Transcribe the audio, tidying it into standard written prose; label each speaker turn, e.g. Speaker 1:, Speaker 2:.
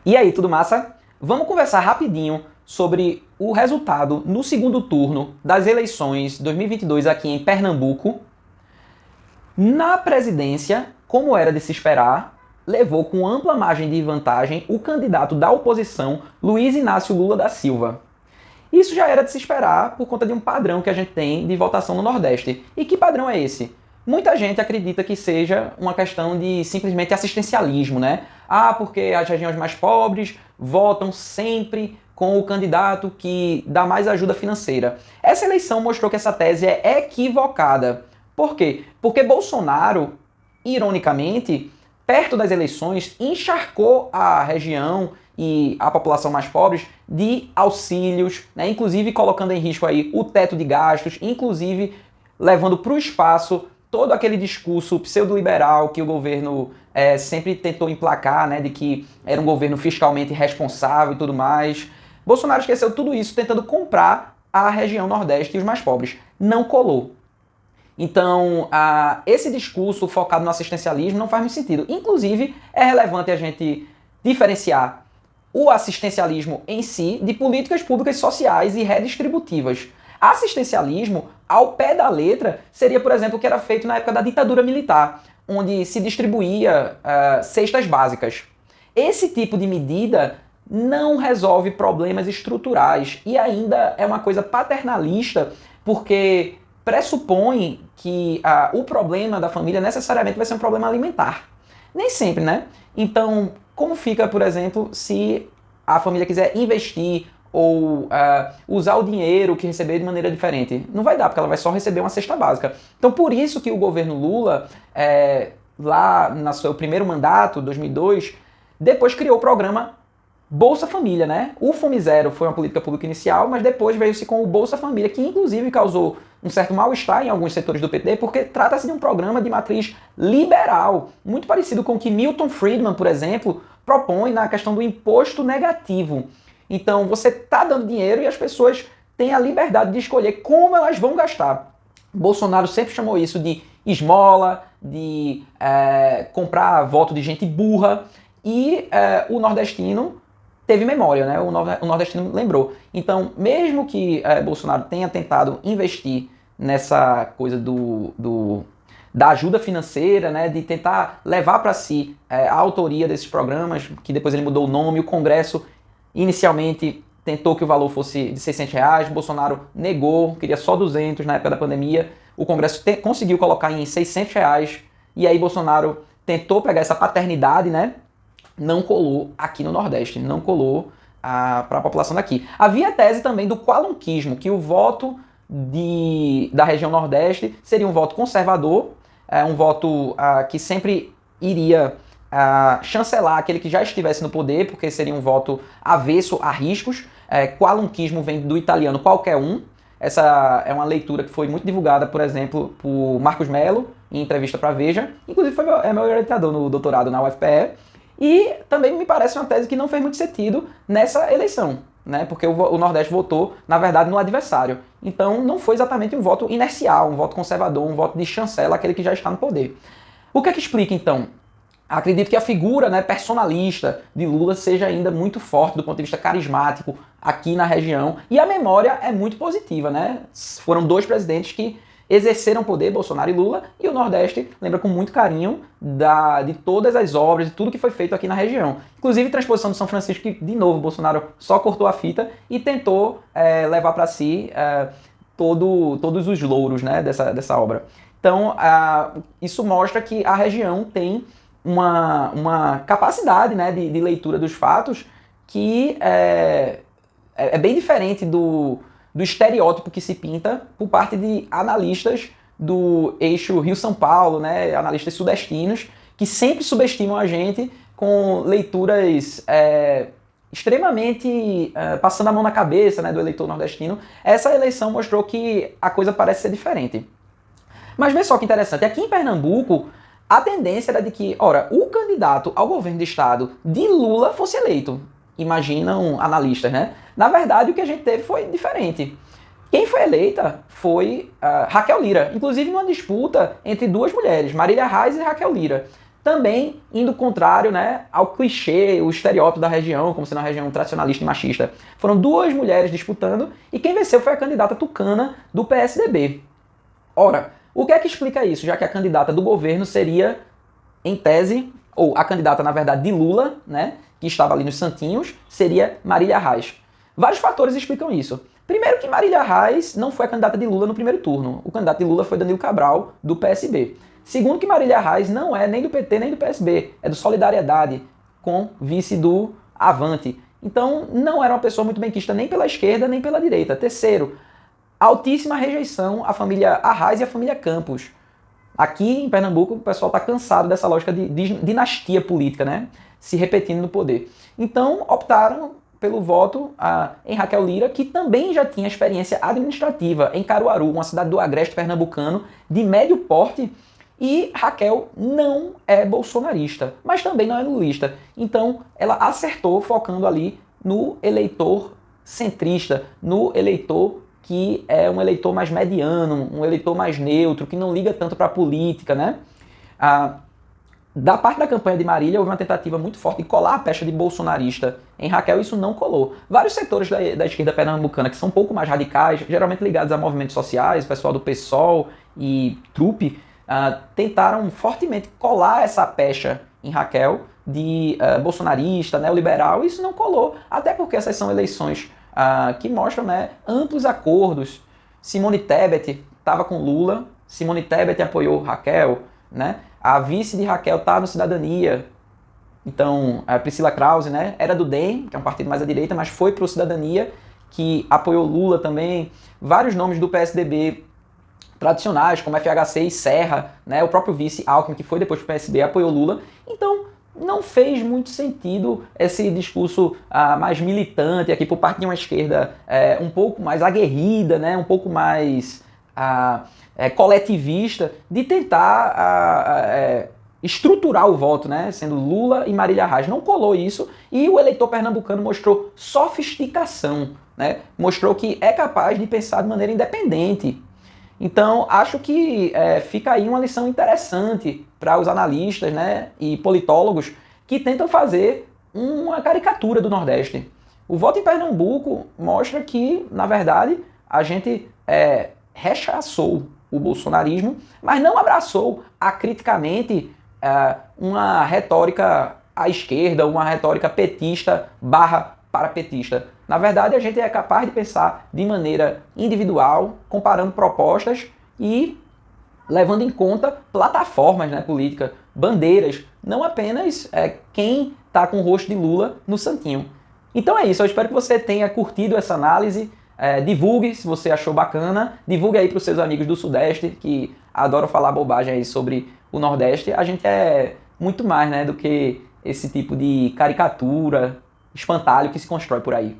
Speaker 1: E aí, tudo massa? Vamos conversar rapidinho sobre o resultado no segundo turno das eleições 2022 aqui em Pernambuco. Na presidência, como era de se esperar, levou com ampla margem de vantagem o candidato da oposição, Luiz Inácio Lula da Silva. Isso já era de se esperar por conta de um padrão que a gente tem de votação no Nordeste. E que padrão é esse? Muita gente acredita que seja uma questão de simplesmente assistencialismo, né? Ah, porque as regiões mais pobres votam sempre com o candidato que dá mais ajuda financeira. Essa eleição mostrou que essa tese é equivocada. Por quê? Porque Bolsonaro, ironicamente, perto das eleições, encharcou a região e a população mais pobre de auxílios, né? Inclusive colocando em risco aí o teto de gastos, inclusive levando para o espaço todo aquele discurso pseudo-liberal que o governo sempre tentou emplacar, né, de que era um governo fiscalmente responsável e tudo mais. Bolsonaro esqueceu tudo isso tentando comprar a região Nordeste e os mais pobres. Não colou. Então, esse discurso focado no assistencialismo não faz muito sentido. Inclusive, é relevante a gente diferenciar o assistencialismo em si de políticas públicas sociais e redistributivas. Assistencialismo, ao pé da letra, seria, por exemplo, o que era feito na época da ditadura militar, onde se distribuía cestas básicas. Esse tipo de medida não resolve problemas estruturais e ainda é uma coisa paternalista, porque pressupõe que o problema da família necessariamente vai ser um problema alimentar. Nem sempre, né? Então, como fica, por exemplo, se a família quiser investir ou usar o dinheiro que receber de maneira diferente? Não vai dar, porque ela vai só receber uma cesta básica. Então, por isso que o governo Lula, lá no seu primeiro mandato, 2002, depois criou o programa Bolsa Família, né? O Fome Zero foi uma política pública inicial, mas depois veio-se com o Bolsa Família, que inclusive causou um certo mal-estar em alguns setores do PT, porque trata-se de um programa de matriz liberal, muito parecido com o que Milton Friedman, por exemplo, propõe na questão do imposto negativo. Então, você está dando dinheiro e as pessoas têm a liberdade de escolher como elas vão gastar. Bolsonaro sempre chamou isso de esmola, de comprar voto de gente burra, e o nordestino teve memória, né? O nordestino lembrou. Então, mesmo que Bolsonaro tenha tentado investir nessa coisa da ajuda financeira, né, de tentar levar para si a autoria desses programas, que depois ele mudou o nome, o Congresso inicialmente tentou que o valor fosse de R$600, Bolsonaro negou, queria só 200 na época da pandemia, o Congresso conseguiu colocar em R$600, e aí Bolsonaro tentou pegar essa paternidade, né, não colou aqui no Nordeste, não colou para a população daqui. Havia a tese também do qualunquismo, que o voto da região Nordeste seria um voto conservador, um voto que sempre iria chancelar aquele que já estivesse no poder, porque seria um voto avesso a riscos. Qualunquismo vem do italiano qualquer um. Essa é uma leitura que foi muito divulgada, por exemplo, por Marcos Mello, em entrevista para Veja. Inclusive foi meu orientador no doutorado na UFPE. E também me parece uma tese que não fez muito sentido nessa eleição, né? Porque o Nordeste votou, na verdade, no adversário. Então não foi exatamente um voto inercial, um voto conservador, um voto de chancela, aquele que já está no poder. O que é que explica, então? Acredito que a figura, né, personalista de Lula seja ainda muito forte do ponto de vista carismático aqui na região. E a memória é muito positiva, né? Foram dois presidentes que exerceram poder, Bolsonaro e Lula, e o Nordeste lembra com muito carinho de todas as obras, de tudo que foi feito aqui na região. Inclusive transposição do São Francisco, que, de novo, Bolsonaro só cortou a fita e tentou levar para si todos os louros, né, dessa obra. Então, isso mostra que a região tem uma capacidade, né, de leitura dos fatos que é bem diferente do estereótipo que se pinta por parte de analistas do eixo Rio-São Paulo, né, analistas sudestinos, que sempre subestimam a gente com leituras extremamente passando a mão na cabeça, né, do eleitor nordestino. Essa eleição mostrou que a coisa parece ser diferente. Mas vê só que interessante, aqui em Pernambuco, a tendência era de que, ora, o candidato ao governo do estado de Lula fosse eleito. Imaginam analistas, né? Na verdade, o que a gente teve foi diferente. Quem foi eleita foi Raquel Lira, inclusive numa disputa entre duas mulheres, Marília Reis e Raquel Lira. também indo contrário, né, ao clichê, o estereótipo da região, como sendo uma região tradicionalista e machista. Foram duas mulheres disputando e quem venceu foi a candidata tucana do PSDB. Ora, o que é que explica isso? Já que a candidata do governo seria, em tese, ou a candidata, na verdade, de Lula, né, que estava ali nos santinhos, seria Marília Reis. Vários fatores explicam isso. Primeiro que Marília Reis não foi a candidata de Lula no primeiro turno. O candidato de Lula foi Danilo Cabral, do PSB. Segundo que Marília Reis não é nem do PT nem do PSB, é do Solidariedade, com vice do Avante. Então não era uma pessoa muito benquista nem pela esquerda nem pela direita. Terceiro, altíssima rejeição à família Arraes e à família Campos. Aqui em Pernambuco o pessoal está cansado dessa lógica de dinastia política, né? Se repetindo no poder. Então optaram pelo voto em Raquel Lira, que também já tinha experiência administrativa em Caruaru, uma cidade do agreste pernambucano de médio porte, e Raquel não é bolsonarista, mas também não é lulista. Então ela acertou focando ali no eleitor centrista, no eleitor que é um eleitor mais mediano, um eleitor mais neutro, que não liga tanto para a política, né? Da parte da campanha de Marília, houve uma tentativa muito forte de colar a pecha de bolsonarista em Raquel, e isso não colou. Vários setores da esquerda pernambucana, que são um pouco mais radicais, geralmente ligados a movimentos sociais, o pessoal do PSOL e Trupe, tentaram fortemente colar essa pecha em Raquel de bolsonarista, neoliberal, e isso não colou, até porque essas são eleições que mostram, né, amplos acordos. Simone Tebet estava com Lula, Simone Tebet apoiou Raquel, né? A vice de Raquel está no Cidadania. Então, a Priscila Krause, né, era do DEM, que é um partido mais à direita, mas foi para o Cidadania, que apoiou Lula também. Vários nomes do PSDB tradicionais, como FHC e Serra, né, o próprio vice Alckmin, que foi depois para o PSB, apoiou Lula. Então, não fez muito sentido esse discurso mais militante aqui por parte de uma esquerda um pouco mais aguerrida, né, um pouco mais coletivista, de tentar estruturar o voto, né, sendo Lula e Marília Reis. Não colou isso, e o eleitor pernambucano mostrou sofisticação, né, mostrou que é capaz de pensar de maneira independente. Então, acho que fica aí uma lição interessante para os analistas, né, e politólogos que tentam fazer uma caricatura do Nordeste. O voto em Pernambuco mostra que, na verdade, a gente rechaçou o bolsonarismo, mas não abraçou acriticamente uma retórica à esquerda, uma retórica petista barra parapetista. Na verdade, a gente é capaz de pensar de maneira individual, comparando propostas e levando em conta plataformas, né, políticas, bandeiras, não apenas quem está com o rosto de Lula no santinho. Então é isso, eu espero que você tenha curtido essa análise. Divulgue se você achou bacana, divulgue aí para os seus amigos do Sudeste, que adoram falar bobagem aí sobre o Nordeste. A gente é muito mais, né, do que esse tipo de caricatura, espantalho que se constrói por aí.